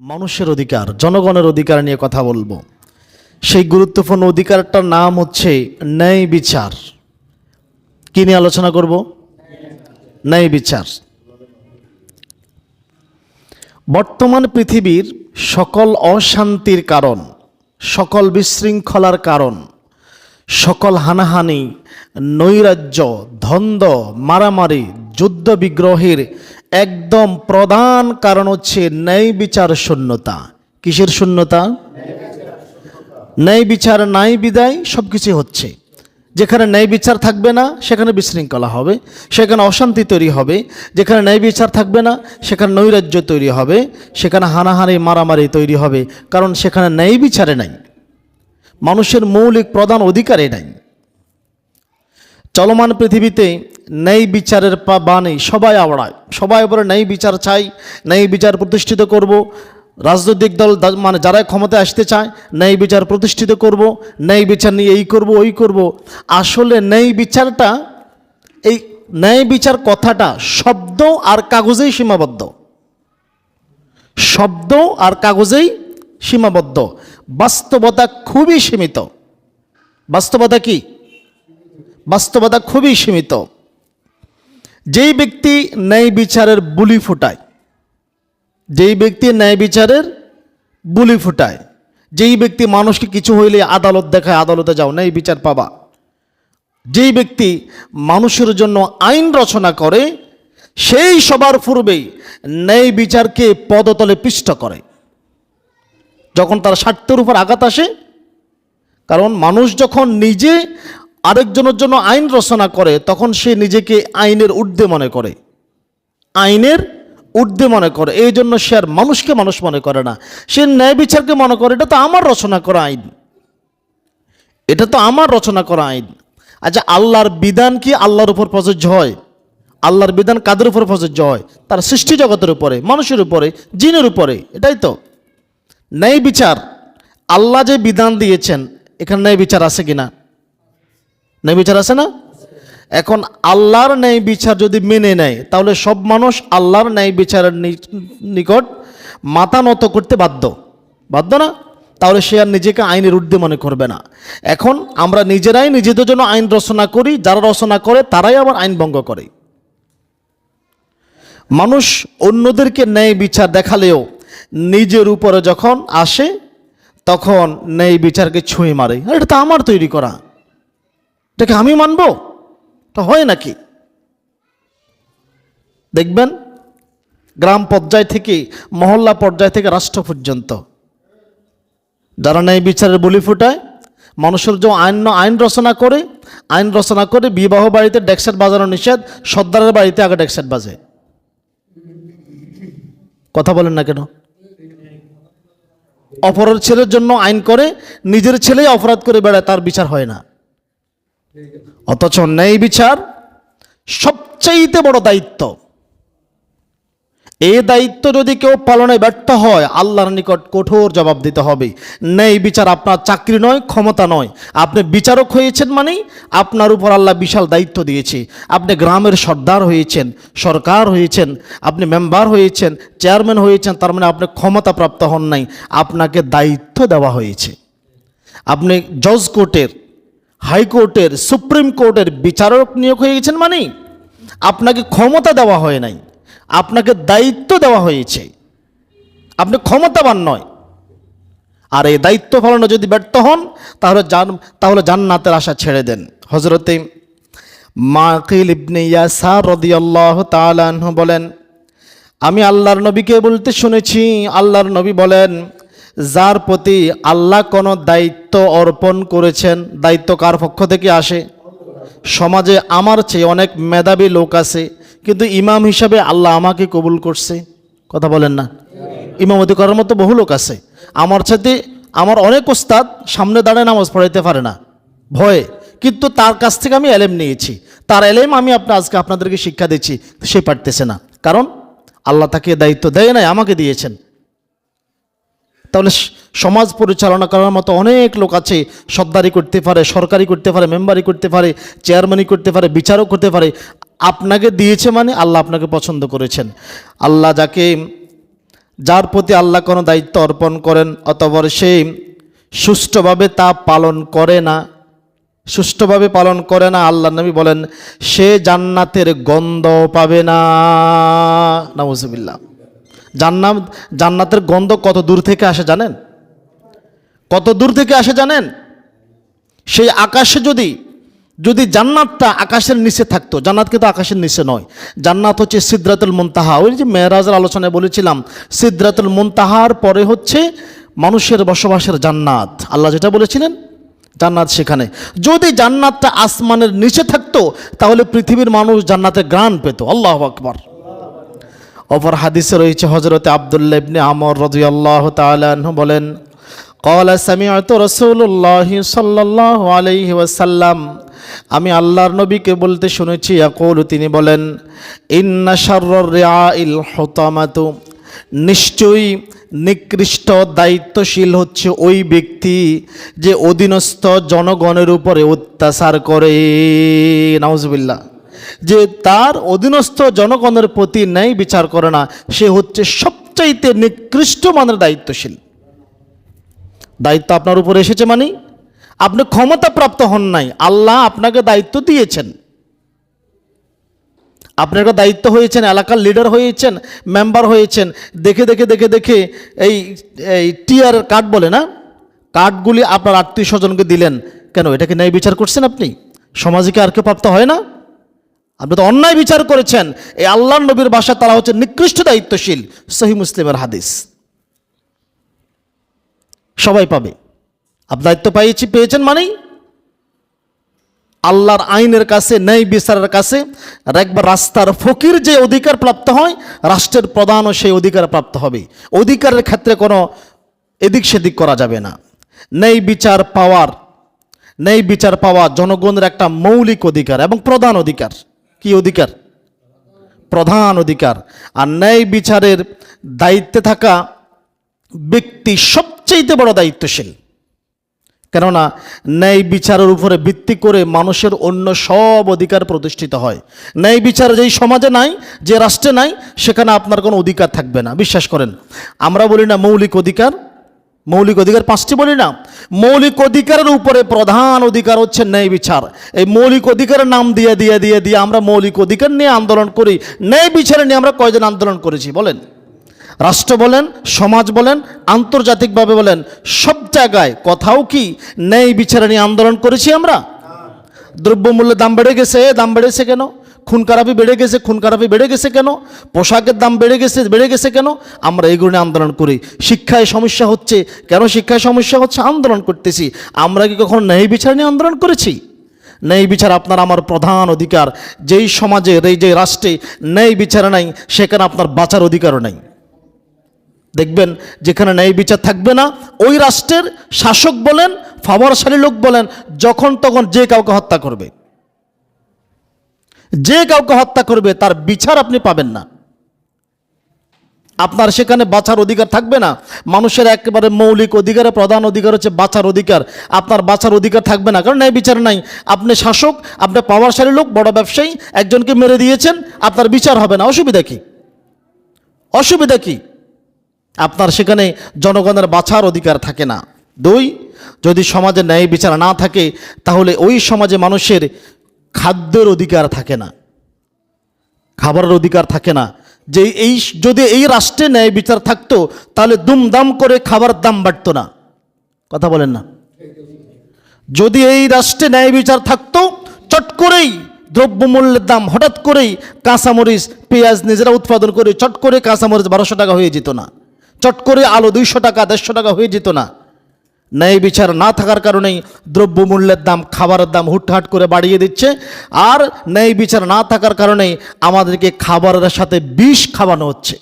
মানুষের অধিকার, জনগণের অধিকার নিয়ে কথা বলবো। সেই গুরুত্বপূর্ণ অধিকারটার নাম হচ্ছে ন্যায় বিচার। কি নিয়ে আলোচনা করব? ন্যায় বিচার। বর্তমান পৃথিবীর সকল অশান্তির কারণ, সকল বিশৃঙ্খলার কারণ, সকল হানাহানি, নৈরাজ্য, দ্বন্দ্ব, মারামারি, যুদ্ধ বিগ্রহের একদম প্রধান কারণ হচ্ছে ন্যায় বিচার শূন্যতা। কিসের শূন্যতা? ন্যায় বিচার নাই বিদায় সব কিছু হচ্ছে। যেখানে ন্যায় বিচার থাকবে না সেখানে বিশৃঙ্খলা হবে, সেখানে অশান্তি তৈরি হবে। যেখানে ন্যায় বিচার থাকবে না সেখানে নৈরাজ্য তৈরি হবে, সেখানে হানাহানি মারামারি তৈরি হবে, কারণ সেখানে ন্যায় বিচারে নাই, মানুষের মৌলিক প্রধান অধিকারে নাই। চলমান পৃথিবীতে ন্যায় বিচারের বাণী সবাই আওড়ায়, সবাই বলে ন্যায় বিচার চাই, ন্যায় বিচার প্রতিষ্ঠিত করব। রাজনৈতিক দল মানে যারা ক্ষমতায় আসতে চায় ন্যায় বিচার প্রতিষ্ঠিত করব, ন্যায় বিচার নিয়ে এই করব ওই করব। আসলে ন্যায় বিচারটা, এই ন্যায় বিচার কথাটা শব্দ আর কাগজেই সীমাবদ্ধ, শব্দ আর কাগজেই সীমাবদ্ধ। বাস্তবতা খুবই সীমিত। বাস্তবতা কি? বাস্তবতা খুবই সীমিত। যেই ব্যক্তি ন্যায় বিচারের বুলি ফুটায়, যেই ব্যক্তি ন্যায় বিচারের বুলি ফুটায়, যেই ব্যক্তি মানুষকে কিছু হইলে আদালত দেখায়, আদালতে যাও ন্যায় বিচার পাবা, যেই ব্যক্তি মানুষের জন্য আইন রচনা করে, সেই সবার পূর্বেই ন্যায় বিচারকে পদতলে পিষ্ট করে যখন তার স্বার্থের উপর আঘাত আসে। কারণ মানুষ যখন নিজে আরেকজনের জন্য আইন রচনা করে তখন সে নিজেকে আইনের ঊর্ধ্বে মনে করে, আইনের ঊর্ধ্বে মনে করে। এই জন্য সে আর মানুষকে মানুষ মনে করে না, সে ন্যায় বিচারকে মনে করে এটা তো আমার রচনা করা আইন, এটা তো আমার রচনা করা আইন। আচ্ছা, আল্লাহর বিধান কি আল্লাহর উপর প্রযোজ্য হয়? আল্লাহর বিধান কাদের উপর প্রযোজ্য হয়? তার সৃষ্টি জগতের উপরে, মানুষের উপরে, জিনের উপরে। এটাই তো ন্যায় বিচার। আল্লাহ যে বিধান দিয়েছেন এখানে ন্যায় বিচার আছে কিনা? ন্যায় বিচার আছে না? এখন আল্লাহর ন্যায় বিচার যদি মেনে নেয় তাহলে সব মানুষ আল্লাহর ন্যায় বিচারের নিকট মাথা নত করতে বাধ্য, বাধ্য না? তাহলে সে আর নিজেকে আইনের ঊর্ধ্বে মনে করবে না। এখন আমরা নিজেরাই নিজেদের জন্য আইন রচনা করি, যারা রচনা করে তারাই আবার আইন ভঙ্গ করে। মানুষ অন্যদেরকে ন্যায় বিচার দেখালেও নিজের উপরে যখন আসে তখন ন্যায় বিচারকে ছুঁয়ে মারে। এটা তো আমার তৈরি করা, এটাকে আমি মানবো? তা হয় নাকি? দেখবেন গ্রাম পর্যায় থেকে, মহল্লা পর্যায় থেকে রাষ্ট্র পর্যন্ত যারা ন্যায় বিচারের বলি ফুটায়, মানুষের যে আইন রচনা করে, আইন রচনা করে বিবাহ বাড়িতে ডেক্সেট বাজানো নিষেধ, সর্দারের বাড়িতে আগে ডেক্সেট বাজে। কথা বলেন না কেন? অপরের ছেলের জন্য আইন করে, নিজের ছেলেই অপরাধ করে বেড়ায়, তার বিচার হয় না। অথচ ন্যায় বিচার সবচাইতে বড় দায়িত্ব। এই দায়িত্ব যদি কেউ পালনে ব্যর্থ হয় আল্লাহর নিকট কঠোর জবাব দিতে হবে। ন্যায় বিচার আপনার চাকরি নয়, ক্ষমতা নয়। আপনি বিচারক হয়েছেন মানেই আপনার উপর আল্লাহ বিশাল দায়িত্ব দিয়েছে। আপনি গ্রামের সর্দার হয়েছেন, সরকার হয়েছেন, আপনি মেম্বার হয়েছেন, চেয়ারম্যান হয়েছেন, তার মানে আপনি ক্ষমতা প্রাপ্ত হন নাই, আপনাকে দায়িত্ব দেওয়া হয়েছে। আপনি জজ কোর্টের, হাইকোর্টের, সুপ্রিম কোর্টের বিচারক নিয়োগ হয়ে গেছেন মানে আপনাকে ক্ষমতা দেওয়া হয় নাই, আপনাকে দায়িত্ব দেওয়া হয়েছে। আপনি ক্ষমতাবান নয়। আর এই দায়িত্ব পালনে যদি ব্যর্থ হন তাহলে জান্নাতের আশা ছেড়ে দেন। হযরতে মাকিল ইবনে ইয়াসার রাদিয়াল্লাহু তাআলা আনহু বলেন, আমি আল্লাহর নবীকে বলতে শুনেছি, আল্লাহর নবী বলেন, যার প্রতি আল্লাহ কোনো দায়িত্ব অর্পণ করেছেন, দায়িত্ব কার পক্ষ থেকে আসে? সমাজে আমার চেয়ে অনেক মেধাবী লোক আছে, কিন্তু ইমাম হিসাবে আল্লাহ আমাকে কবুল করছে। কথা বলেন না? ইমামতি করার মতো বহু লোক আছে, আমার সাথে আমার অনেক ওস্তাদ সামনে দাঁড়ায় নামাজ পড়াইতে পারে না ভয়ে, কিন্তু তার কাছ থেকে আমি এলেম নিয়েছি, তার এলেম আমি আজকে আপনাদেরকে শিক্ষা দিচ্ছি, সে পারতেছে না, কারণ আল্লাহ তাকে দায়িত্ব দেয় নাই, আমাকে দিয়েছেন। তাহলে সমাজ পরিচালনা করার মতো অনেক লোক আছে, সর্দারি করতে পারে, সরকারি করতে পারে, মেম্বারি করতে পারে, চেয়ারম্যানই করতে পারে, বিচারক করতে পারে। আপনাকে দিয়েছে মানে আল্লাহ আপনাকে পছন্দ করেছেন। আল্লাহ যাকে যার প্রতি আল্লাহ কোনো দায়িত্ব অর্পণ করেন অতঃপর সে সুষ্ঠুভাবে তা পালন করে না, সুষ্ঠুভাবে পালন করে না, আল্লাহ নবী বলেন সে জান্নাতের গন্ধ পাবে না। নাউজুবিল্লাহ। জান্নাতের গন্ধ কত দূর থেকে আসে জানেন? কত দূর থেকে আসে জানেন? সেই আকাশে যদি জান্নাতটা আকাশের নিচে থাকতো, জান্নাত কিন্তু আকাশের নিচে নয়, জান্নাত হচ্ছে সিদরাতুল মুনতাহা। ওই যে মেরাজের আলোচনায় বলেছিলাম সিদরাতুল মুনতাহার পরে হচ্ছে মানুষের বসবাসের জান্নাত, আল্লাহ যেটা বলেছিলেন জান্নাত সেখানে। যদি জান্নাতটা আসমানের নিচে থাকতো তাহলে পৃথিবীর মানুষ জান্নাতের ঘ্রাণ পেত। আল্লাহু আকবার। অপর হাদিসে রয়েছে হযরতে আব্দুল্লাহ ইবনে আমর রাদিয়াল্লাহু তাআলা আনহু বলেন ক্বালা সামি'তু রাসূলুল্লাহি সাল্লাল্লাহু আলাইহি ওয়াসাল্লাম, আমি আল্লাহর নবীকে বলতে শুনেছি, ইয়াকুলু, তিনি বলেন, ইন্না শাররার রিআইল হুতামাতু, নিশ্চয়ই নিকৃষ্ট দায়িত্বশীল হচ্ছে ওই ব্যক্তি যে অধীনস্থ জনগণের উপরে অত্যাচার করে। নাউজুবিল্লাহ। যে তার অধীনস্থ জনগণের প্রতি ন্যায় বিচার করে না, সে হচ্ছে সবচাইতে নিকৃষ্ট মানের দায়িত্বশীল। দায়িত্ব আপনার উপরে এসেছে মানে আপনি ক্ষমতাপ্রাপ্ত হন নাই, আল্লাহ আপনাকে দায়িত্ব দিয়েছেন। আপনার একটা দায়িত্ব হয়েছেন, এলাকার লিডার হয়েছেন, মেম্বার হয়েছেন, দেখে দেখে দেখে দেখে এই টিআর কার্ড বলে না, কার্ডগুলি আপনার আত্মীয় স্বজনকে দিলেন। কেন? এটাকে ন্যায় বিচার করছেন আপনি? সমাজে কি আর কেউ প্রাপ্ত হয় না? আপনি তো অন্যায় বিচার করেছেন। এই আল্লাহর নবীর ভাষা তারা হচ্ছে নিকৃষ্ট দায়িত্বশীল। সহিহ মুসলিমের হাদিস। সবাই পাবে। আপনি দায়িত্ব পেয়েছেন মানেই আল্লাহর আইনের কাছে, ন্যায় বিচারের কাছে একবার রাস্তার ফকির যে অধিকার প্রাপ্ত হয়, রাষ্ট্রের প্রধানও সেই অধিকার প্রাপ্ত হবে। অধিকারের ক্ষেত্রে কোনো এদিক সেদিক করা যাবে না। ন্যায় বিচার পাওয়া জনগণের একটা মৌলিক অধিকার এবং প্রধান অধিকার। কি অধিকার? প্রধান অধিকার। আর ন্যায় বিচারের দায়িত্বে থাকা ব্যক্তি সবচেয়ে বড় দায়িত্বশীল। কেননা ন্যায় বিচারের উপরে ভিত্তি করে মানুষের অন্য সব অধিকার প্রতিষ্ঠিত হয়। ন্যায় বিচার যেই সমাজে নাই, যে রাষ্ট্রে নাই, সেখানে আপনার কোনো অধিকার থাকবে না। বিশ্বাস করেন, আমরা বলি না মৌলিক অধিকার 5টি বলি না। মৌলিক অধিকারের উপরে প্রধান অধিকার হচ্ছে ন্যায় বিচার। এই মৌলিক অধিকারের নাম দিয়ে দিয়ে দিয়ে দিয়ে আমরা মৌলিক অধিকার নিয়ে আন্দোলন করি। ন্যায় বিচারে নিয়ে আমরা কয়জন আন্দোলন করেছি বলেন? রাষ্ট্র বলেন, সমাজ বলেন, আন্তর্জাতিকভাবে বলেন, সব জায়গায় কোথাও কি ন্যায় বিচারে নিয়ে আন্দোলন করেছি আমরা? দ্রব্যমূল্যের দাম বেড়েছে কেন? খুন খারাপি বেড়ে গেছে কেন? পোশাকের দাম বেড়ে গেছে কেন? আমরা এগুলো নিয়ে আন্দোলন করি। শিক্ষায় সমস্যা হচ্ছে কেন? শিক্ষায় সমস্যা হচ্ছে, আন্দোলন করতেছি। আমরা কি কখনো ন্যায় বিচার নিয়ে আন্দোলন করেছি? ন্যায় বিচার আপনার আমার প্রধান অধিকার। যেই সমাজে, যে রাষ্ট্রে ন্যায় বিচার নাই, সেখানে আপনার বাঁচার অধিকারও নাই। দেখবেন যেখানে ন্যায় বিচার থাকবে না, ওই রাষ্ট্রের শাসক বলেন, প্রভাবশালী লোক বলেন, যখন তখন যে কাউকে হত্যা করবে, তার বিচার আপনি পাবেন না। আপনার সেখানে বাঁচার অধিকার থাকবে না। মানুষের একেবারে মৌলিক অধিকারের প্রধান অধিকার হচ্ছে বাঁচার অধিকার। আপনার বাঁচার অধিকার থাকবে না, কারণ ন্যায় বিচার নাই। আপনি শাসক, আপনি প্রভাবশালী লোক, বড় ব্যবসায়ী, একজনকে মেরে দিয়েছেন, আপনার বিচার হবে না। অসুবিধা কি? আপনার সেখানে জনগণের বাঁচার অধিকার থাকে না। 2, যদি সমাজে ন্যায় বিচার না থাকে, তাহলে ওই সমাজে মানুষের খাদ্যের অধিকার থাকে না, খাবারের অধিকার থাকে না। যদি এই রাষ্ট্রে ন্যায় বিচার থাকতো, তাহলে দুমদাম করে খাবার দাম বাড়তো না। কথা বলেন না? যদি এই রাষ্ট্রে ন্যায় বিচার থাকতো, চট করেই দ্রব্যমূল্যের দাম হঠাৎ করেই কাঁচামরিচ, পেঁয়াজ নিজেরা উৎপাদন করে চট করে কাঁচামরিচ 1200 টাকা হয়ে যেত না। চট করে আলু 200 টাকা, 150 টাকা হয়ে যেত না। ন্যায় বিচার না থাকার কারণেই দ্রব্যমূল্যের দাম, খাবারের দাম হুটহাট করে বাড়িয়ে দিচ্ছে। আর ন্যায় বিচার না থাকার কারণেই আমাদেরকে খাবারের সাথে বিষ খাওয়ানো হচ্ছে।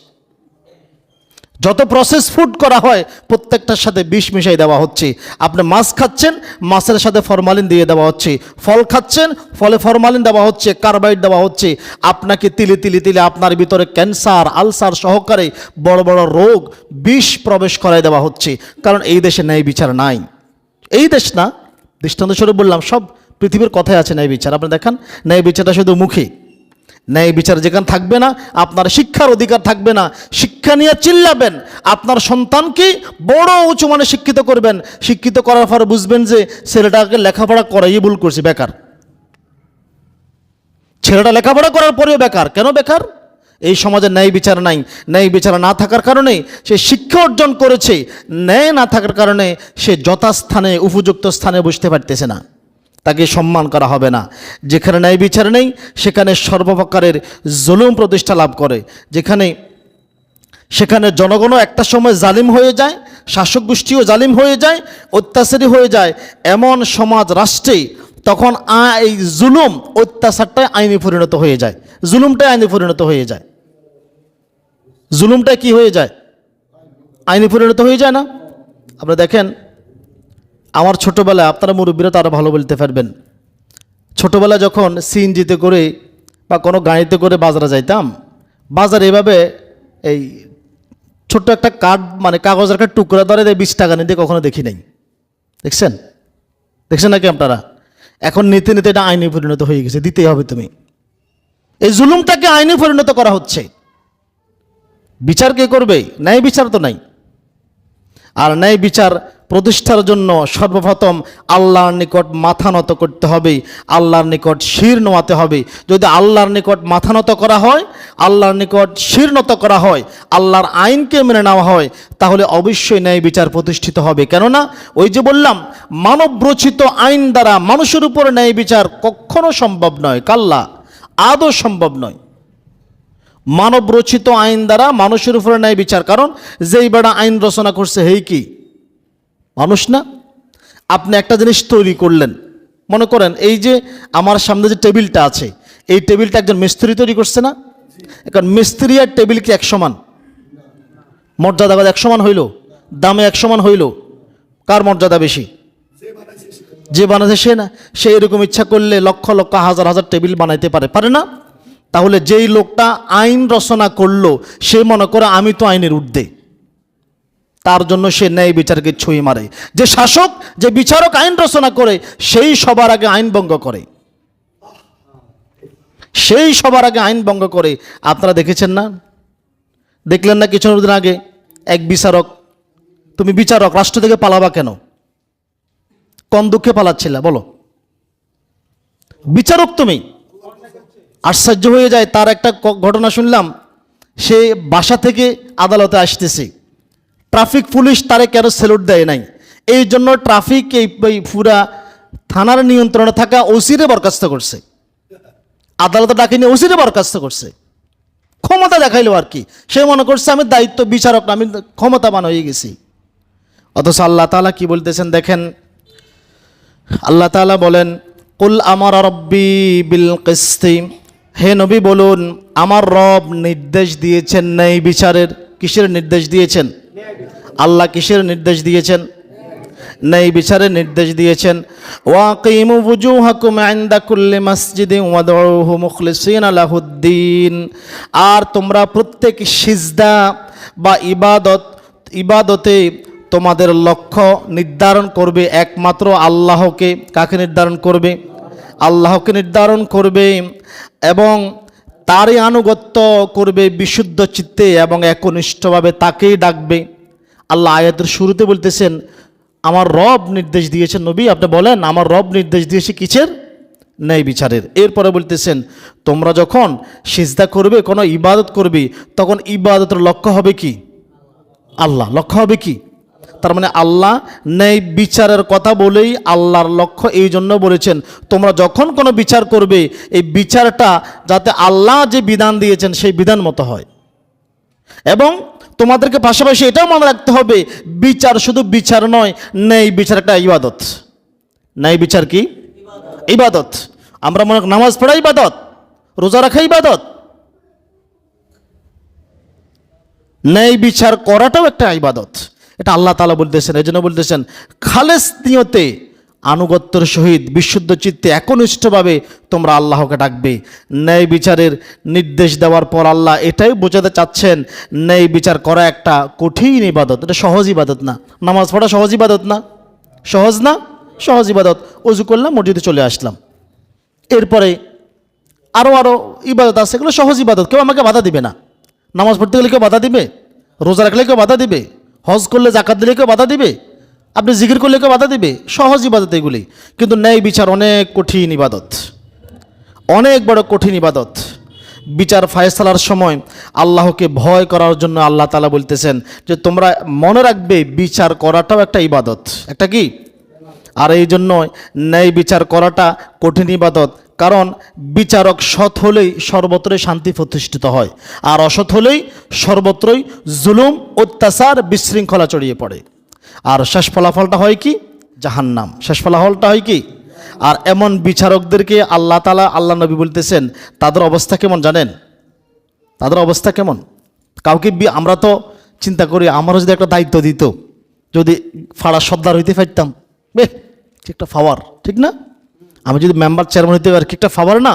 যত প্রসেস ফুড করা হয়, প্রত্যেকটার সাথে বিষ মিশাই দেওয়া হচ্ছে। আপনি মাছ খাচ্ছেন, মাছের সাথে ফরমালিন দিয়ে দেওয়া হচ্ছে। ফল খাচ্ছেন, ফলে ফরমালিন দেওয়া হচ্ছে, কার্বাইড দেওয়া হচ্ছে। আপনাকে তিলে তিলে তিলে আপনার ভিতরে ক্যান্সার, আলসার সহকারে বড় বড় রোগ, বিষ প্রবেশ করাই দেওয়া হচ্ছে। কারণ এই দেশে ন্যায় বিচার নাই। এই দেশ না, দৃষ্টান্তস্বরূপ বললাম, সব পৃথিবীর কথাই আছে ন্যায় বিচার। আপনি দেখান, ন্যায় বিচারটা শুধু মুখে। ন্যায় বিচার যেখানে থাকবে না, আপনার শিক্ষার অধিকার থাকবে না। শিক্ষা শিক্ষা নিয়ে চিল্লাবেন, আপনার সন্তানকে বড় উঁচু মানে শিক্ষিত করবেন, শিক্ষিত করার পর বুঝবেন যে ছেলেটাকে লেখাপড়া করাই ভুল করছে, বেকার। ছেলেটা লেখাপড়া করার পরেও বেকার। কেন বেকার? এই সমাজে ন্যায় বিচার নাই। ন্যায় বিচার না থাকার কারণে সে শিক্ষা অর্জন করেছে, ন্যায় না থাকার কারণে সে যথাস্থানে উপযুক্ত স্থানে বসতে পারতেছে না, তাকে সম্মান করা হবে না। যেখানে ন্যায় বিচার নেই সেখানে সর্বপ্রকারের জুলুম প্রতিষ্ঠা লাভ করে, সেখানে জনগণও একটা সময় জালিম হয়ে যায়, শাসক গোষ্ঠীও জালিম হয়ে যায়, অত্যাচারী হয়ে যায়। এমন সমাজ রাষ্ট্রে তখন এই জুলুম অত্যাচারটাই আইনে পরিণত হয়ে যায়, জুলুমটাই আইনে পরিণত হয়ে যায়। জুলুমটা কি হয়ে যায়? আইনে পরিণত হয়ে যায় না? আপনারা দেখেন, আমার ছোটোবেলায়, আপনারা মুরব্বীরা তো আরও ভালো বলতে পারবেন, ছোটোবেলায় যখন সিএনজিতে করে বা কোনো গাড়িতে করে বাজারে যাইতাম, বাজারে এভাবে এই ছোট্ট একটা কার্ড মানে কাগজের একটা টুকরা ধরে 20 টাকা নিতে কখনো দেখি নাই। দেখছেন? দেখছেন নাকি আপনারা? এখন নিতে নিতে এটা আইনে পরিণত হয়ে গেছে, দিতেই হবে তুমি। এই জুলুমটাকে আইনে পরিণত করা হচ্ছে। বিচার কে করবে? ন্যায় বিচার তো নাই। আর ন্যায় বিচার প্রতিষ্ঠার জন্য সর্বপ্রথম আল্লাহর নিকট মাথা নত করতে হবে, আল্লাহর নিকট শির নোয়াতে হবে। যদি আল্লাহর নিকট মাথা নত করা হয়, আল্লাহর নিকট শির নত করা হয়, আল্লাহর আইনকে মেনে নেওয়া হয়, তাহলে অবশ্যই ন্যায় বিচার প্রতিষ্ঠিত হবে। কেননা ওই যে বললাম, মানব রচিত আইন দ্বারা মানুষের উপর ন্যায় বিচার কখনো সম্ভব নয়, কাল্লা, আদৌ সম্ভব নয়। মানব রচিত আইন দ্বারা মানুষের উপরে ন্যায় বিচার, কারণ যেই বেড়া আইন রচনা করছে হেই কি মানুষ না? আপনি একটা জিনিস তৈরি করলেন, মনে করেন এই যে আমার সামনে যে টেবিলটা আছে, এই টেবিলটা একজন মিস্ত্রি তৈরি করছে না? এখন মিস্ত্রি আর টেবিল কি এক সমান? মর্যাদা এক সমান হইল? দামে এক সমান হইল? কার মর্যাদা বেশি? যে বানাচ্ছে সে না? সে এরকম ইচ্ছা করলে লক্ষ লক্ষ হাজার হাজার টেবিল বানাইতে পারে না? তাহলে যেই লোকটা আইন রচনা করলো সে মনে করে আমি তো আইনের ঊর্ধ্বে, তার জন্য সে ন্যায় বিচারকে ছুঁয়ে মারে। যে শাসক, যে বিচারক আইন রচনা করে সেই সবার আগে আইন ভঙ্গ করে, সেই সবার আগে আইন ভঙ্গ করে। আপনারা দেখেছেন না? দেখলেন না কিছুদিন আগে এক বিচারক, তুমি বিচারক, রাষ্ট্র থেকে পালাবা কেন? কোন দুঃখে পালাচ্ছিলা বলো? বিচারক তুমি। আশ্চর্য হয়ে যায়, তার একটা ঘটনা শুনলাম, সে বাসা থেকে আদালতে আসতেছে, ট্রাফিক পুলিশ তারে কেন স্যালুট দেয় নাই, এই জন্য ট্রাফিক এই পুরা থানার নিয়ন্ত্রণে থাকা ওসিরে বরখাস্ত করছে, আদালতে ডাকিনি ওসিরে বরখাস্ত করছে। ক্ষমতা দেখাইলো আর কি, সে মনে করছে আমি দায়িত্ব বিচারক না, আমি ক্ষমতাবান হয়ে গেছি। অথচ আল্লাহ তাআলা কি বলতেছেন দেখেন, আল্লাহ তাআলা বলেন, কুল আমার রব্বি বিল কিসতি, হে নবী বলুন আমার রব নির্দেশ দিয়েছেন ন্যায় বিচারের। কিসের নির্দেশ দিয়েছেন? আল্লাহ কিসের নির্দেশ দিয়েছেন? ন্যায় বিচারের নির্দেশ দিয়েছেন। ওয়াকিমু ওয়ুজুহাকুম ইনদা কুল্লি মাসজিদিন ওয়াদউহু মুখলিসিনা লাহুদ্দিন, আর তোমরা প্রত্যেক সিজদা বা ইবাদতে তোমাদের লক্ষ্য নির্ধারণ করবে একমাত্র আল্লাহকে। কাকে নির্ধারণ করবে? আল্লাহকে নির্ধারণ করবে এবং তারই আনুগত্য করবে বিশুদ্ধ চিত্তে এবং একনিষ্ঠভাবে তাকেই ডাকবে। আল্লাহ আয়াতের শুরুতে বলতেছেন আমার রব নির্দেশ দিয়েছেন। নবী আপনি বলেন আমার রব নির্দেশ দিয়েছে কিসের? ন্যায় বিচারের। এরপরে বলতেছেন তোমরা যখন সিজদা করবে, কোনো ইবাদত করবে, তখন ইবাদতের লক্ষ্য হবে কি? আল্লাহ। লক্ষ্য হবে কি? তার মানে আল্লাহ ন্যায় বিচারের কথা বলেই আল্লাহর লক্ষ্য এই জন্য বলেছেন তোমরা যখন কোনো বিচার করবে এই বিচারটা যাতে আল্লাহ যে বিধান দিয়েছেন সেই বিধান মতো হয়। এবং তোমাদেরকে পাশাপাশি এটাও মনে রাখতে হবে বিচার শুধু বিচার নয়, ন্যায় বিচার একটা ইবাদত। ন্যায় বিচার কি? ইবাদত। আমরা মনে নামাজ পড়া ইবাদত, রোজা রাখা ইবাদত, ন্যায় বিচার করাটাও একটা ইবাদত। এটা আল্লাহ তাআলা বলতেছেন। এই জন্য বলতেছেন খালেস নিয়তে আনুগত্যের সহিত বিশুদ্ধ চিত্তে একনিষ্ঠভাবে তোমরা আল্লাহকে ডাকবে। ন্যায় বিচারের নির্দেশ দেওয়ার পর আল্লাহ এটাই বোঝাতে চাচ্ছেন ন্যায় বিচার করা একটা কঠিন ইবাদত, এটা সহজ ইবাদত না। নামাজ পড়া সহজ ইবাদত না? সহজ না? সহজ ইবাদত। ওযু করলাম, মসজিদে চলে আসলাম, এরপরে আরও ইবাদত আছে, এগুলো সহজ ইবাদত, কেউ আমাকে বাধা দিবে না। নামাজ পড়তে গেলে কেউ বাধা দিবে? রোজা রাখলে কেউ বাধা দিবে? হজ করলে জাকাত দিলে কেউ বাধা দিবে? আপনি জিকির করলে কেউ বাধা দিবে? সহজ ইবাদত এগুলি। কিন্তু ন্যায় বিচার অনেক কঠিন ইবাদত, অনেক বড় কঠিন ইবাদত। বিচার ফায়সালার সময় আল্লাহকে ভয় করার জন্য আল্লাহ তাআলা বলতেছেন যে তোমরা মনে রাখবে বিচার করাটাও একটা ইবাদত। একটা কি? আর এই জন্য ন্যায় বিচার করাটা কঠিন ইবাদত, কারণ বিচারক সৎ হলেই সর্বত্রই শান্তি প্রতিষ্ঠিত হয়, আর অসৎ হলেই সর্বত্রই জুলুম, অত্যাচার, বিশৃঙ্খলা ছড়িয়ে পড়ে। আর শেষ ফলাফলটা হয় কি? জাহান্নাম। শেষ ফলাফলটা হয় কি? আর এমন বিচারকদেরকে আল্লাহ তাআলা, আল্লাহ নবী বলতেছেন তাদের অবস্থা কেমন জানেন? তাদের অবস্থা কেমন? কাউকে আমরা তো চিন্তা করি আমারও যদি একটা দায়িত্ব দিত, যদি ফাড়া সর্দার হইতে পারতাম, কি একটা পাওয়ার, ঠিক না? আমি যদি মেম্বার চেয়ারম্যান হইতে পারি, কি একটা পাওয়ার না?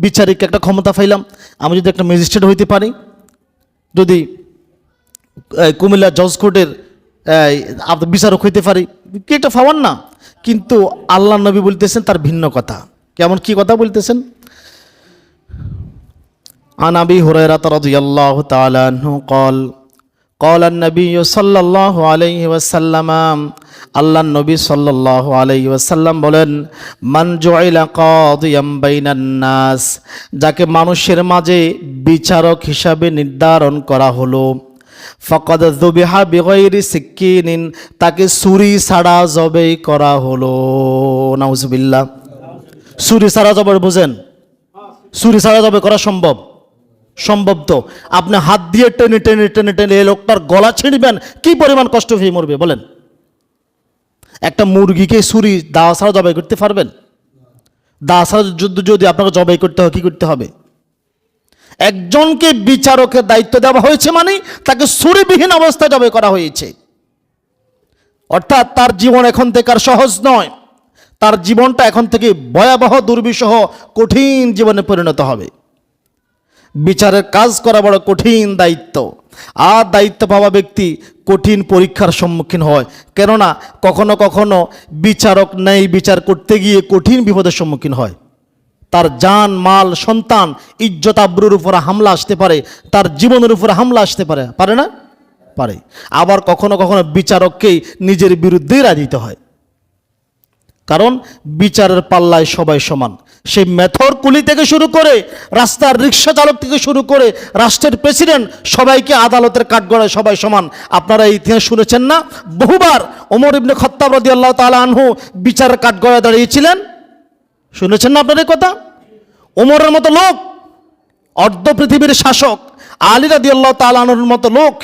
বিচারিক একটা ক্ষমতা পাইলাম। আমি যদি একটা ম্যাজিস্ট্রেট হইতে পারি, যদি কুমিল্লা জজ কোর্টের বিচারক হইতে পারি, কি একটা পাওয়ার না? কিন্তু আল্লাহ নবী বলতেছেন তার ভিন্ন কথা। কেমন, কি কথা বলতেছেন? আন আবি হুরায়রা রাদিয়াল্লাহু তাআলা আনহু قال قال النبي صلى الله عليه وسلم, আল্লাহ নবী সাল্লাল্লাহু আলাইহি ওয়াসাল্লাম বলেন, মান জুইলা কাদিয়াম বাইনান নাস, যাকে মানুষের মাঝে বিচারক হিসাবে নির্ধারণ করা হলো, ফাকাদ যুবিহা বিগাইরি সিকিনিন, তাকে ছুরি ছাড়া জবাই করা হলো। নাউজুবিল্লাহ। ছুরি ছাড়া জবাই বুঝেন? ছুরি ছাড়া জবাই করা সম্ভব? সম্ভব তো। আপনি হাত দিয়ে টেনে টেনে টেনে টেনে এই লোকটার গলা ছিঁড়বেন, কি পরিমাণ কষ্ট হয়ে মরবে বলেন? একটা মুরগিকে ছুরি দাওয়া ছাড়া জবাই করতে পারবেন? দাওয়া ছাড়া যদি আপনাকে জবাই করতে হয়, কি করতে হবে? একজনকে বিচারকের দায়িত্ব দেওয়া হয়েছে মানে তাকে ছুরিবিহীন অবস্থায় জবাই করা হয়েছে। অর্থাৎ তার জীবন এখন থেকে আর সহজ নয়, তার জীবনটা এখন থেকে ভয়াবহ, দুর্বিষহ, কঠিন জীবনে পরিণত হবে। বিচারের কাজ করা বড় কঠিন দায়িত্ব, আর দায়িত্ব পাওয়া ব্যক্তি কঠিন পরীক্ষার সম্মুখীন হয়। কেননা কখনো কখনো বিচারক ন্যায় বিচার করতে গিয়ে কঠিন বিপদের সম্মুখীন হয়। তার জান, মাল, সন্তান, ইজ্জত আবরুর উপর হামলা আসতে পারে, তার জীবনের উপর হামলা আসতে পারে, পারে না? পারে। আবার কখনো কখনো বিচারককেই নিজের বিরুদ্ধেই রায় দিতে হয়, কারণ বিচারের পাল্লায় সবাই সমান। সেই মেথর কুলি থেকে শুরু করে রাস্তার রিক্সা চালক থেকে শুরু করে রাষ্ট্রের প্রেসিডেন্ট, সবাইকে আদালতের কাঠগড়ায় সবাই সমান। আপনারা এই ইতিহাস শুনেছেন না? বহুবার ওমর ইবনে খাত্তাব রাদিয়াল্লাহু তাআলা আনহু বিচারের কাঠগড়ায় দাঁড়িয়েছিলেন। শুনেছেন না আপনার এই কথা? ওমরের মতো লোক, অর্ধ পৃথিবীর শাসক আলী রাদিয়াল্লাহু তাআলা আনহুর মতো লোক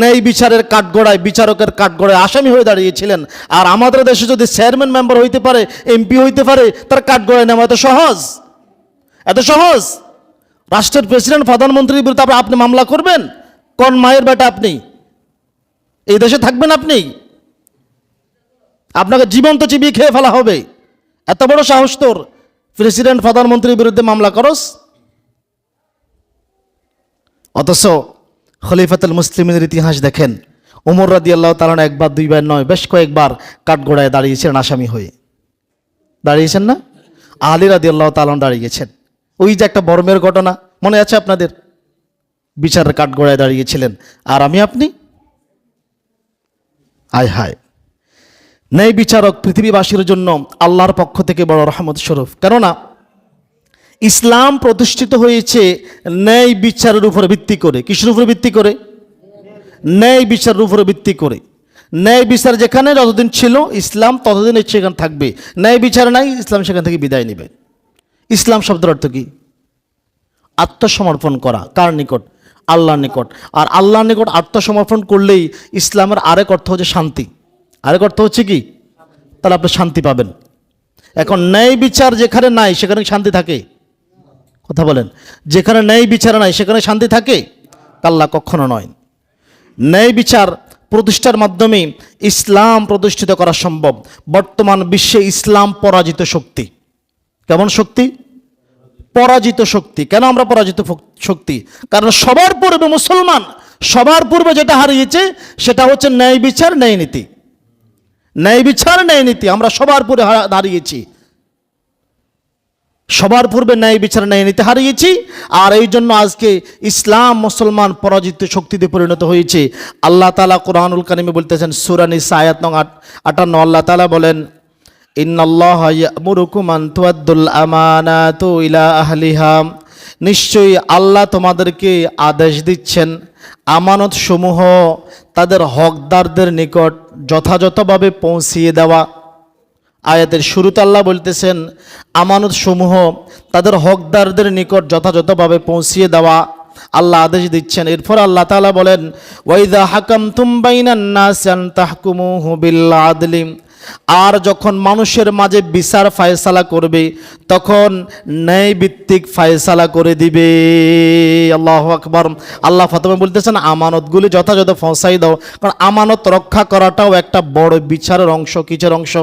ন্যায় বিচারের কাঠগড়ায়, বিচারকের কাঠগড়ায় আসামি হয়ে দাঁড়িয়েছিলেন। আর আমাদের দেশে যদি চেয়ারম্যান মেম্বার হইতে পারে, এমপি হইতে পারে, তার কাঠগড়ায় নেওয়া এত সহজ? এত সহজ? রাষ্ট্রের প্রেসিডেন্ট, প্রধানমন্ত্রীর বিরুদ্ধে আপনি মামলা করবেন? কোন মায়ের বেটা আপনি? এই দেশে থাকবেন আপনি? আপনাকে জীবন্ত চিবিয়ে খেয়ে ফেলা হবে। এত বড় সাহস তোর, প্রেসিডেন্ট, প্রধানমন্ত্রীর বিরুদ্ধে মামলা করস? অথচ খলিফাতুল মুসলিমিনের ইতিহাস দেখেন, ওমর রাদিয়াল্লাহু তাআলা একবার দুইবার নয়, বেশ কয়েকবার কাঠগড়ায় দাঁড়িয়েছিলেন আসামি হয়ে। দাঁড়িয়েছেন না? আলী রাদিয়াল্লাহু তাআলা দাঁড়িয়েছেন। ওই যে একটা বর্মের ঘটনা মনে আছে আপনাদের? বিচারের কাঠগড়ায় দাঁড়িয়েছিলেন, আর আমি আপনি? আয় হায়! ন্যায় বিচারক পৃথিবীবাসীর জন্য আল্লাহর পক্ষ থেকে বড় রহমত স্বরূপ। কেননা ইসলাম প্রতিষ্ঠিত হয়েছে ন্যায় বিচারের উপরে ভিত্তি করে। কিসের উপরে ভিত্তি করে? ন্যায় বিচারের উপরে ভিত্তি করে। ন্যায় বিচার যেখানে যতদিন ছিল ইসলাম ততদিন সেখানে থাকবে। ন্যায় বিচার নাই, ইসলাম সেখান থেকে বিদায় নেবে। ইসলাম শব্দের অর্থ কি? আত্মসমর্পণ করা। কার নিকট? আল্লাহর নিকট। আর আল্লাহর নিকট আত্মসমর্পণ করলেই ইসলামের আরেক অর্থ হচ্ছে শান্তি। আরেক অর্থ হচ্ছে কি? তাহলে আপনি শান্তি পাবেন। এখন ন্যায় বিচার যেখানে নাই সেখানে শান্তি থাকে? কথা বলেন। যেখানে ন্যায় বিচার নাই সেখানে শান্তি থাকে? কাল্লা, কখনো নয়। ন্যায় বিচার প্রতিষ্ঠার মাধ্যমে ইসলাম প্রতিষ্ঠিত করা সম্ভব। বর্তমান বিশ্বে ইসলাম পরাজিত শক্তি। কেমন শক্তি? পরাজিত শক্তি। কেন আমরা পরাজিত শক্তি? কারণ সবার পূর্বে মুসলমান, সবার পূর্বে যেটা হারিয়েছে সেটা হচ্ছে ন্যায় বিচার, ন্যায় নীতি। ন্যায় বিচার, ন্যায় নীতি আমরা সবার পূর্বে হারিয়েছি। সবার পূর্বে ন্যায় বিচার ন্যায় নিতে হারিয়েছি, আর এই জন্য আজকে ইসলাম মুসলমান পরাজিত শক্তিতে পরিণত হয়েছে। আল্লাহ তাআলা কোরআনুল কারিমে বলতেছেন, সূরা নিসা আয়াত নং 58, আল্লাহ তাআলা বলেন, ইন্নাল্লাহা ইয়া'মুরুকুম আন তুআদ্দুল আমানাতু ইলা আহলিহা, নিশ্চয়ই আল্লাহ তোমাদেরকে আদেশ দিচ্ছেন আমানত সমূহ তাদের হকদারদের নিকট যথাযথভাবে পৌঁছিয়ে দেওয়া। আয়াতের শুরুতে আল্লাহ বলতেছেন আমানত সমূহ তাদের হকদারদের নিকট যথাযথভাবে পৌঁছিয়ে দেওয়া আল্লাহ আদেশ দিচ্ছেন। এরপর আল্লাহ তাআলা বলেন, ওয়াইদা হাকামতুম বাইনান নাসি আন তাহকুমু বিল আদলি, আর যখন মানুষের মাঝে বিচার ফায়সালা করবে তখন ন্যায় ভিত্তিক ফায়সালা করে দিবে। আল্লাহু আকবার। আল্লাহ ফাতেমা বলতেছেন আমানতগুলি যথাযথ পৌঁছাই দাও, কারণ আমানত রক্ষা করাটাও একটা বড় বিচারের অংশ। কিসের অংশ?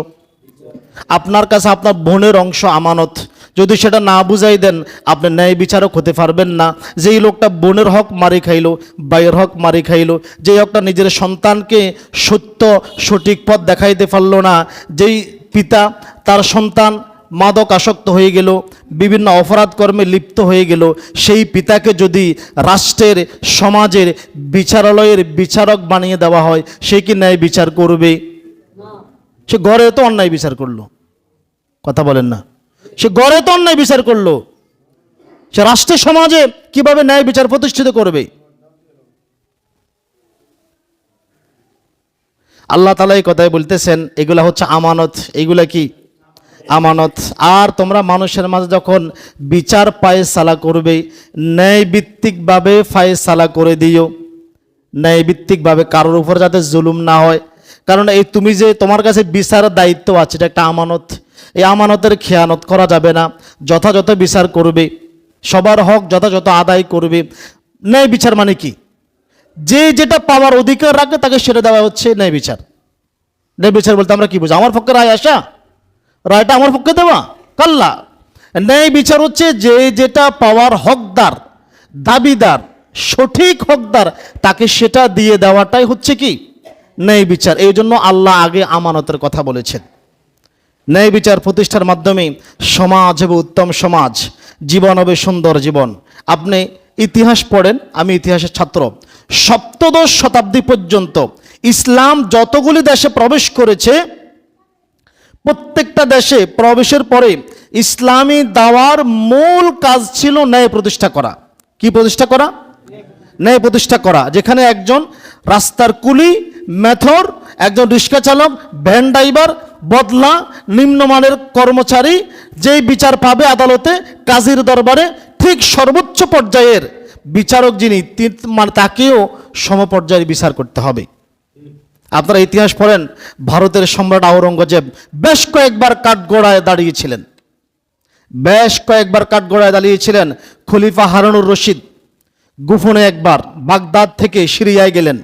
আপনার কাছে আপনার বোনের অংশ আমানত, যদি সেটা না বুঝাই দেন আপনি ন্যায় বিচারক হতে পারবেন না। যেই লোকটা বোনের হক মারি খাইলো, ভাইয়ের হক মারি খাইলো, যেই লোকটা নিজের সন্তানকে সত্য সঠিক পথ দেখাইতে পারলো না, যেই পিতা তার সন্তান মাদক আসক্ত হয়ে গেল, বিভিন্ন অপরাধ কর্মে লিপ্ত হয়ে গেল, সেই পিতাকে যদি রাষ্ট্রের সমাজের বিচারালয়ের বিচারক বানিয়ে দেওয়া হয়, সে কি ন্যায় বিচার করবে? সে গড়ে তো অন্যায় বিচার করলো। কথা বলেন না? সে গড়ে তো অন্যায় বিচার করলো, সে রাষ্ট্রের সমাজে কিভাবে ন্যায় বিচার প্রতিষ্ঠিত করবে? আল্লাহ তাআলা এই কথাই বলতেছেন এগুলা হচ্ছে আমানত। এগুলা কি? আমানত। আর তোমরা মানুষের মাঝে যখন বিচার ফায়সালা করবে ন্যায় ভিত্তিকভাবে ফায়সালা করে দিও, ন্যায় ভিত্তিকভাবে, কারোর উপর যাতে জুলুম না হয়। কারণ এই তুমি যে তোমার কাছে বিচারের দায়িত্ব আছে, এটা একটা আমানত। এই আমানতের খেয়ানত করা যাবে না। যথাযথ বিচার করবে, সবার হক যথাযথ আদায় করবে। ন্যায় বিচার মানে কি? যে যেটা পাওয়ার অধিকার রাখে তাকে সেটা দেওয়া হচ্ছে ন্যায় বিচার। ন্যায় বিচার বলতে আমরা কি বুঝি? আমার পক্ষে রায় আসা, রায়টা আমার পক্ষে দেওয়া? কাল্লা। ন্যায় বিচার হচ্ছে যে যেটা পাওয়ার হকদার, দাবিদার, সঠিক হকদার, তাকে সেটা দিয়ে দেওয়াটাই হচ্ছে কি? ন্যায় বিচার। এই জন্য আল্লাহ আগে আমানতের কথা বলেছেন। ন্যায় বিচার প্রতিষ্ঠার মাধ্যমে সমাজ হবে উত্তম সমাজ, জীবন হবে সুন্দর জীবন। আপনি ইতিহাস পড়েন, আমি ইতিহাসের ছাত্র। সপ্তদশ শতাব্দী পর্যন্ত ইসলাম যতগুলি দেশে প্রবেশ করেছে, প্রত্যেকটা দেশে প্রবেশের পরে ইসলামী দাওয়ার মূল কাজ ছিল ন্যায় প্রতিষ্ঠা করা। কি প্রতিষ্ঠা করা? ন্যায় প্রতিষ্ঠা করা। যেখানে একজন রাস্তার কুলি, মেথর, একজন রিক্সা চালক, ভ্যান ড্রাইভার, বদলা, নিম্নমানের কর্মচারী যেই বিচার পাবে আদালতে, কাজীর দরবারে, ঠিক সর্বোচ্চ পর্যায়ের বিচারক যিনি, মানে তাকেও সমপর্যায়ের বিচার করতে হবে। আপনারা ইতিহাস পড়েন, ভারতের সম্রাট আওরঙ্গজেব বেশ কয়েকবার কাঠগড়ায় দাঁড়িয়েছিলেন, বেশ কয়েকবার কাঠগড়ায় দাঁড়িয়েছিলেন। খলিফা হারুনুর রশিদ গোপনে একবার বাগদাদ থেকে সিরিয়ায় গেলেন,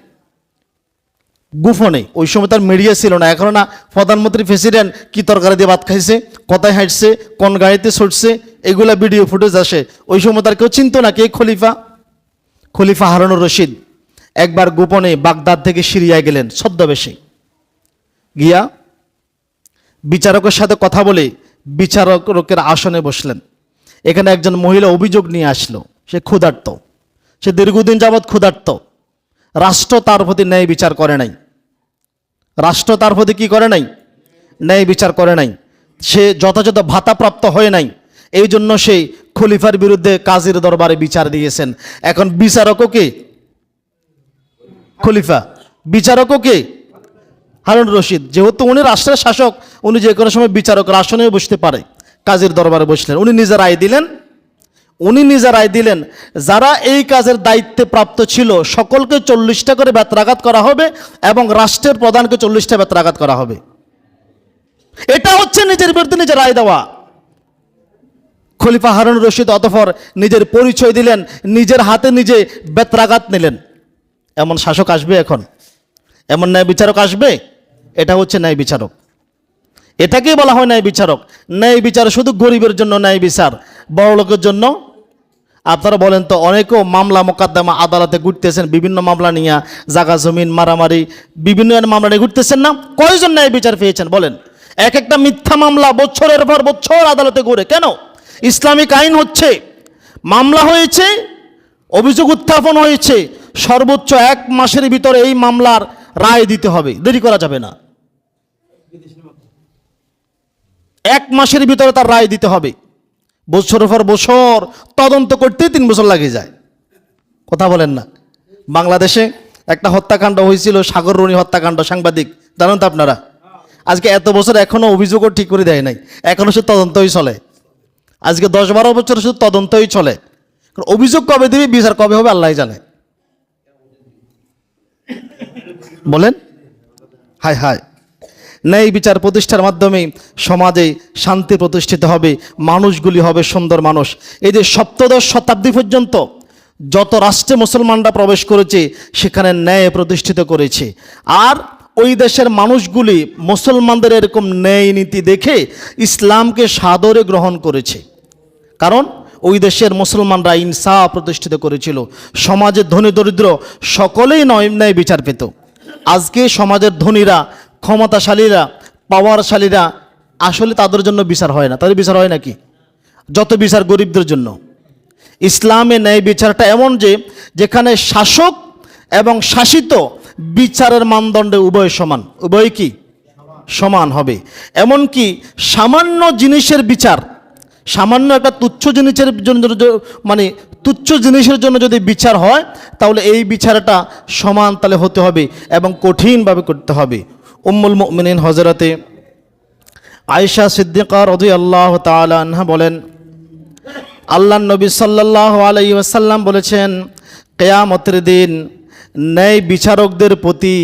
গোপনে। ওই সময় তার মিডিয়া ছিল না। এখন না প্রধানমন্ত্রী, প্রেসিডেন্ট কি তরকারি দিয়ে ভাত খাইছে, কোথায় হাঁটছে, কোন গাড়িতে ছুটছে, এগুলা ভিডিও ফুটেজ আসে। ওই সময় তার কেউ চিনত না কে খলিফা। খলিফা হারুনুর রশিদ একবার গোপনে বাগদাদ থেকে সিরিয়ায় গেলেন ছদ্মবেশে। গিয়া বিচারকের সাথে কথা বলে বিচারকের আসনে বসলেন। এখানে একজন মহিলা অভিযোগ নিয়ে আসলো, সে ক্ষুধার্ত, সে দীর্ঘদিন যাবৎ ক্ষুধার্ত। রাষ্ট্র তার প্রতি ন্যায় বিচার করে নাই। রাষ্ট্র তার প্রতি কি করে নাই? ন্যায় বিচার করে নাই। সে যথাযথ ভাতাপ্রাপ্ত হয় নাই। এই জন্য সে খলিফার বিরুদ্ধে কাজীর দরবারে বিচার দিয়েছেন। এখন বিচারকও কে? খলিফা। বিচারকও কে? হারুনুর রশিদ। যেহেতু উনি রাষ্ট্রের শাসক, উনি যে কোনো সময় বিচারকের আসনেও বসতে পারে। কাজীর দরবারে বসলেন, উনি নিজে রায় দিলেন। উনি নিজে রায় দিলেন যারা এই কাজের দায়িত্বে প্রাপ্ত ছিল সকলকে 40টা করে বেত্রাঘাত করা হবে এবং রাষ্ট্রের প্রধানকে 40টা বেত্রাঘাত করা হবে। এটা হচ্ছে নিজের বিরুদ্ধে নিজে রায় দেওয়া। খলিফা হারুনুর রশিদ অতঃপর নিজের পরিচয় দিলেন, নিজের হাতে নিজে বেত্রাঘাত নিলেন। এমন শাসক আসবে এখন? এমন ন্যায় বিচারক আসবে? এটা হচ্ছে ন্যায় বিচারক। এটাকেই বলা হয় ন্যায় বিচারক। ন্যায় বিচার শুধু গরিবের জন্য ন্যায় বিচার, বড় লোকের জন্য? আপনারা বলেন তো, অনেকেও মামলা মোকদ্দমা আদালতে ঘুরতেছেন, বিভিন্ন মামলা নিয়ে, জাগা জমিন মারামারি, বিভিন্ন মামলা নিয়ে ঘুরতেছেন না? কয়জন ন্যায় বিচার পেয়েছেন বলেন? এক একটা মিথ্যা মামলা বছরের পর বছর আদালতে ঘুরে। কেন? ইসলামিক আইন হচ্ছে, মামলা হয়েছে, অভিযোগ উত্থাপন হয়েছে, সর্বোচ্চ 1 মাসের ভিতরে এই মামলার রায় দিতে হবে, দেরি করা যাবে না। 1 মাসের ভিতরে তার রায় দিতে হবে। বছরের পর বছর তদন্ত করতে 3 বছর লাগে যায়। কথা বলেন না। বাংলাদেশে একটা হত্যাকাণ্ড হয়েছিল, সাগররণী হত্যাকাণ্ড, সাংবাদিক, জানেন তো আপনারা? আজকে এত বছর এখনো অভিযোগও ঠিক করে দেয় নাই, এখনো শুধু তদন্তই চলে। আজকে 10-12 বছর শুধু তদন্তই চলে। অভিযোগ কবে দেবে, বিচার কবে হবে আল্লাহ জানে। বলেন হায় হায়। ন্যায় বিচার প্রতিষ্ঠার মাধ্যমে সমাজে শান্তি প্রতিষ্ঠিত হবে, মানুষগুলি হবে সুন্দর মানুষ। এই যে 17 শতাব্দী পর্যন্ত যত রাষ্ট্রে মুসলমানরা প্রবেশ করেছে সেখানে ন্যায় প্রতিষ্ঠিত করেছে। আর ওই দেশের মানুষগুলি মুসলমানদের এরকম ন্যায় নীতি দেখে ইসলামকে সাদরে গ্রহণ করেছে। কারণ ওই দেশের মুসলমানরা ইনসাফ প্রতিষ্ঠিত করেছিল। সমাজের ধনী দরিদ্র সকলেই ন্যায় বিচার পেত। আজকে সমাজের ধনীরা, ক্ষমতাশালীরা, পাওয়ারশালীরা, আসলে তাদের জন্য বিচার হয় না। তাদের বিচার হয় নাকি? যত বিচার গরিবদের জন্য। ইসলামে ন্যায় বিচারটা এমন যে যেখানে শাসক এবং শাসিত বিচারের মানদণ্ডে উভয় সমান, উভয় কি সমান হবে। এমনকি সামান্য জিনিসের বিচার, সামান্য একটা তুচ্ছ জিনিসের জন্য, মানে তুচ্ছ জিনিসের জন্য যদি বিচার হয় তাহলে এই বিচারটা সমান তালে হতে হবে এবং কঠিনভাবে করতে হবে। উম্মুল মুমিনিন হযরতে আয়েশা সিদ্দিকা রাদিয়াল্লাহু তাআলা আনহা বলেন, আল্লাহর নবী সাল্লাল্লাহু আলাইহি ওয়াসাল্লাম বলেছেন, কিয়ামতের দিন ন্যায় বিচারকদের প্রতি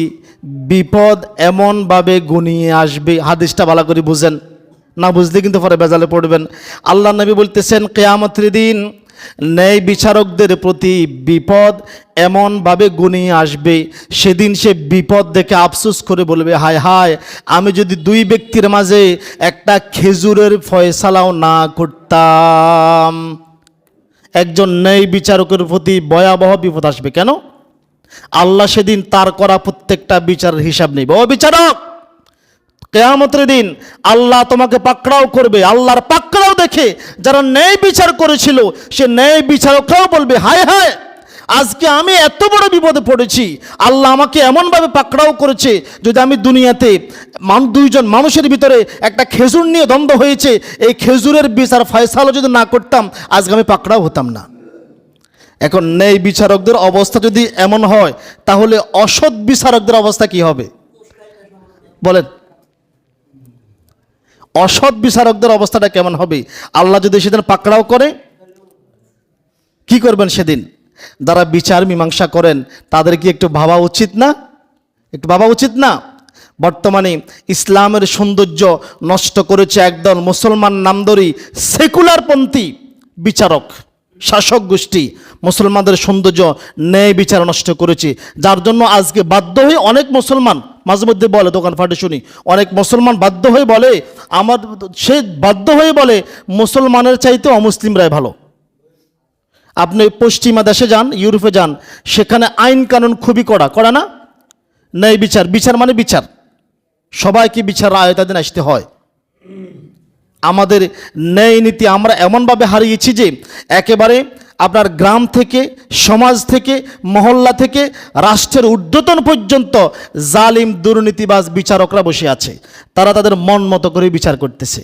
বিপদ এমনভাবে ঘনিয়ে আসবে। হাদিসটা ভালো করে বুঝেন, না বুঝলে কিন্তু পরে বেজালে পড়বেন। আল্লাহর নবী বলতেছেন, কিয়ামতের দিন ন্যায় বিচারকদের প্রতি বিপদ এমনভাবে ঘনিয়ে আসবে, সেদিন সে বিপদ দেখে আফসোস করে বলবে, হায় হায়, আমি যদি 2 ব্যক্তির মাঝে একটা খেজুরের ফয়সালাও না করতাম। একজন ন্যায় বিচারকের প্রতি ভয়াবহ বিপদ আসবে। কেন? আল্লাহ সেদিন তার করা প্রত্যেকটা বিচারের হিসাব নেবে। ও বিচারক, কিয়ামতের দিন আল্লাহ তোমাকে পাকড়াও করবে। আল্লাহর পাকড়াও দেখে যারা ন্যায় বিচার করেছিল সে ন্যায় বিচারকরাও বলবে, হায় হায়, আজকে আমি এত বড় বিপদে পড়েছি, আল্লাহ আমাকে এমনভাবে পাকড়াও করেছে, যদি আমি দুনিয়াতে 2 জন মানুষের ভিতরে একটা খেজুর নিয়ে দ্বন্দ্ব হয়েছে, এই খেজুরের বিচার ফয়সালা যদি না করতাম আজকে আমি পাকড়াও হতাম না। এখন ন্যায় বিচারকদের অবস্থা যদি এমন হয় তাহলে অসৎ বিচারকদের অবস্থা কি হবে বলেন? অসৎ বিচারকদের অবস্থাটা কেমন হবে? আল্লাহ যদি সেদিন পাকড়াও করে, কি করবেন সেদিন? যারা বিচার মীমাংসা করেন তাদের কি একটু ভাবা উচিত না? একটু ভাবা উচিত না? বর্তমানে ইসলামের সৌন্দর্য নষ্ট করেছে একদল মুসলমান নামধারী সেকুলারপন্থী বিচারক, শাসক গোষ্ঠী। মুসলমানদের সৌন্দর্য, ন্যায় বিচার নষ্ট করেছে, যার জন্য আজকে বাধ্য হয়ে অনেক মুসলমান মাঝে মধ্যে বলে, দোকানপাটে শুনি, অনেক মুসলমান বাধ্য হয়ে বলে, সে বাধ্য হয়ে বলে মুসলমানের চাইতে অমুসলিমরাই ভালো। আপনি পশ্চিমা দেশে যান, ইউরোপে যান, সেখানে আইন কানুন খুবই কড়া, কড়া না? ন্যায় বিচার, বিচার মানে বিচার, সবাইকে বিচার আয়তাধীন আসতে হয়। আমাদের ন্যায় নীতি আমরা এমনভাবে হারিয়েছি যে একেবারে আপনার গ্রাম থেকে, সমাজ থেকে, মহল্লা থেকে রাষ্ট্রের ঊর্ধ্বতন পর্যন্ত জালিম দুর্নীতিবাজ বিচারকরা বসে আছে। তারা তাদের মন মতো করে বিচার করতেছে।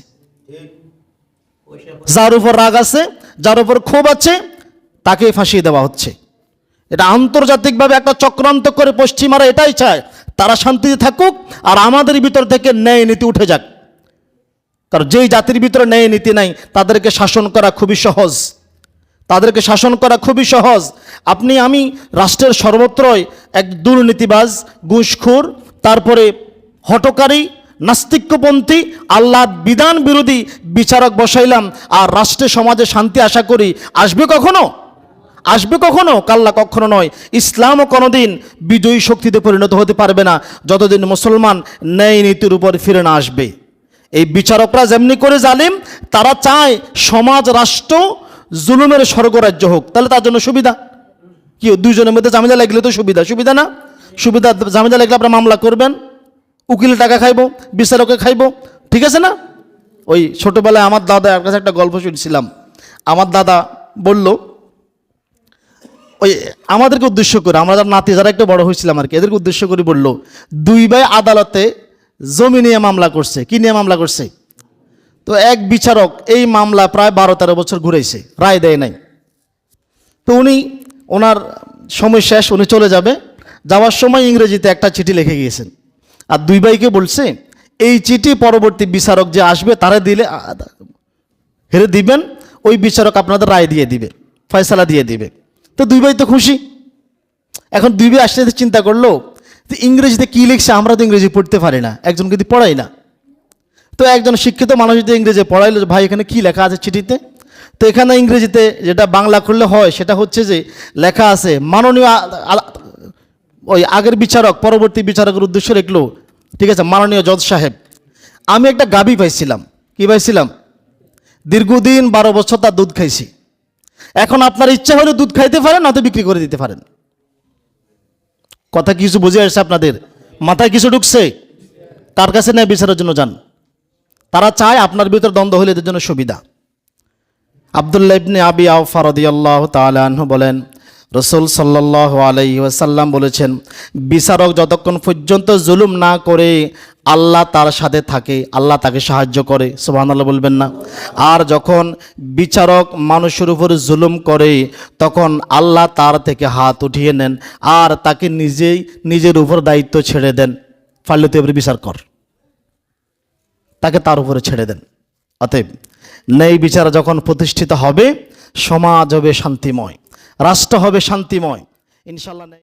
যার উপর রাগ আছে, যার উপর ক্ষোভ আছে, তাকে ফাঁসিয়ে দেওয়া হচ্ছে। এটা আন্তর্জাতিকভাবে একটা চক্রান্ত করে পশ্চিমারা এটাই চায়, তারা শান্তিতে থাকুক আর আমাদের ভিতর থেকে ন্যায় নীতি উঠে যাক। কারণ যেই জাতির ভিতরে ন্যায় নীতি নাই তাদেরকে শাসন করা খুবই সহজ, তাদেরকে শাসন করা খুবই সহজ। আপনি আমি রাষ্ট্রের সর্বত্রই এক দুর্নীতিবাজ, ঘুষখোর, তারপরে হঠকারী, নাস্তিক্যপন্থী, আল্লাহ বিধান বিরোধী বিচারক বসাইলাম, আর রাষ্ট্রে সমাজে শান্তি আশা করি আসবে কখনো? আসবে কখনো? কাল্লা কখনো নয়। ইসলামও কোনোদিন বিজয়ী শক্তিতে পরিণত হতে পারবে না যতদিন মুসলমান ন্যায় নীতির উপর ফিরে না আসবে। এই বিচারকরা যেমনি করে জালিম, তারা চায় সমাজ রাষ্ট্র জুলুমের স্বর্গরাজ্য হোক। তাহলে তার জন্য সুবিধা কি? 2 জনের মধ্যে ঝামেলা লাগলে তো সুবিধা, সুবিধা না? সুবিধা, ঝামেলা লাগলে আপনারা মামলা করবেন, উকিলের টাকা খাইবো, বিচারকে খাইবো, ঠিক আছে না? ওই ছোটবেলায় আমার দাদা কাছে একটা গল্প শুনছিলাম। আমার দাদা বলল, ওই আমাদেরকে উদ্দেশ্য করে, আমরা যারা নাতি যারা একটু বড় হয়েছিলাম আর কি, এদেরকে উদ্দেশ্য করে বলল, দুই ভাই আদালতে জমি নিয়ে মামলা করছে। কি নিয়ে মামলা করছে? তো এক বিচারক এই মামলা প্রায় 12-13 বছর ঘুরেছে, রায় দেয় নাই। তো ওনার সময় শেষ, উনি চলে যাবে, যাওয়ার সময় ইংরেজিতে একটা চিঠি লিখে গিয়েছেন, আর দুই ভাইকে বলছে এই চিঠি পরবর্তী বিচারক যে আসবে তারা দিলে হেরে দিবেন, ওই বিচারক আপনাদের রায় দিয়ে দিবে, ফয়সালা দিয়ে দিবে। তো দুই ভাই তো খুশি। এখন দুই ভাই আসতে চিন্তা করলো যে ইংরেজিতে কী লিখছে, আমরা তো ইংরেজি পড়তে পারি না, একজনকে যদি পড়াই না। তো একজন শিক্ষিত মানুষ যদি ইংরেজি পড়াইলো, ভাই এখানে কি লেখা আছে চিঠিতে? তো এখানে ইংরেজিতে যেটা বাংলা করলে হয় সেটা হচ্ছে যে লেখা আছে, মাননীয় ওই আগের বিচারক পরবর্তী বিচারকের উদ্দেশ্য লিখলো, ঠিক আছে, মাননীয় জজ সাহেব, আমি একটা গাভী পাইছিলাম। কি পাইছিলাম? দীর্ঘদিন 12 বছর তার দুধ খাইছি। এখন আপনার ইচ্ছা হলে দুধ খাইতে পারেন, নয়তো বিক্রি করে দিতে পারেন। কথা কিছু বুঝে আসছে আপনাদের? মাথায় কিছু ঢুকছে? কার কাছে নেয় বিচারের জন্য যান? তারা চায় আপনার ভিতর দ্বন্দ্ব হলে এদের জন্য সুবিধা। আব্দুল্লাহ ইবনে আবি আওফা রাদিয়াল্লাহু তাআলা আনহু বলেন, রাসূল সাল্লাল্লাহু আলাইহি ওয়াসাল্লাম বলেছেন, বিচারক যতক্ষণ পর্যন্ত জুলুম না করে আল্লাহ তার সাথে থাকে, আল্লাহ তাকে সাহায্য করে। সুবহানাল্লাহ বলবেন না? আর যখন বিচারক মানুষের উপর জুলুম করে তখন আল্লাহ তার থেকে হাত উঠিয়ে নেন আর তাকে নিজের উপর দায়িত্ব ছেড়ে দেন, পারলে তুই এবারে বিচার কর, তাকে তার উপরে ছেড়ে দেন। অতএব ন্যায় বিচার যখন প্রতিষ্ঠিত হবে, সমাজ হবে শান্তিময়, রাষ্ট্র হবে শান্তিময়, ইনশাআল্লাহ।